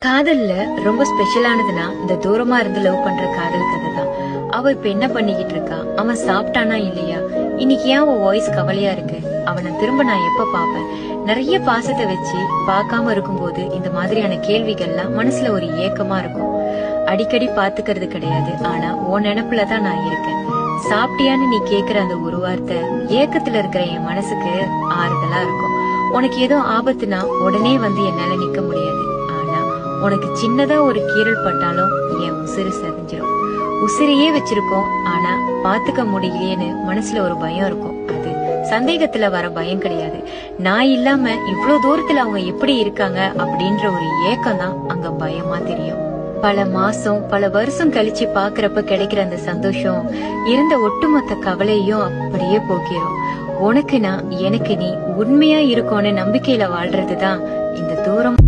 காதல்ல ரொம்ப ஸ்பெஷலானதுன்னா இந்த தூரமா இருந்து லவ் பண்ற காதல் கதை தான். அவ இப்ப என்ன பண்ணிக்கிட்டு இருக்கா, அவன் சாப்பிட்டானா இல்லையா, இன்னைக்கு ஏன் அவன் வாய்ஸ் கவலையா இருக்கு, அவனை திரும்ப நான் எப்ப பாப்பேன், நிறைய பாசத்தை வச்சு பார்க்காம இருக்கும்போது இந்த மாதிரியான கேள்விகள்லாம் மனசுல ஒரு ஏக்கமா இருக்கும். அடிக்கடி பாத்துக்கிறது கிடையாது, ஆனா உன் நினைப்புலதான் நான் இருக்கேன். சாப்பிட்டியான்னு நீ கேக்குற அந்த ஒரு வார்த்தை ஏக்கத்துல இருக்கிற என் மனசுக்கு ஆறுதலா இருக்கும். உனக்கு ஏதோ ஆபத்துனா உடனே வந்து என்னால நிக்க முடியாது, ஆனா உனக்கு சின்னதா ஒரு கீறல் பட்டாலும் என் உசிறு சரிஞ்சிரும். உசிரையே வச்சிருக்கோம், ஆனா பாத்துக்க முடியலையேன்னு மனசுல ஒரு பயம் இருக்கும். அது சந்தேகத்துல வர பயம் கிடையாது. நான் இல்லாம இவ்வளவு தூரத்துல அவங்க எப்படி இருக்காங்க அப்படின்ற ஒரு ஏக்கம் தான் அங்க பயமா தெரியும். பல மாசம் பல வருஷம் கழிச்சு பாக்குறப்ப கிடைக்கிற அந்த சந்தோஷம் இருந்த ஒட்டுமொத்த கவலையும் அப்படியே போக்கிரும். உனக்கு நான், எனக்கு நீ உண்மையா இருக்கோன்னு நம்பிக்கையில வாழ்றதுதான் இந்த தூரம்.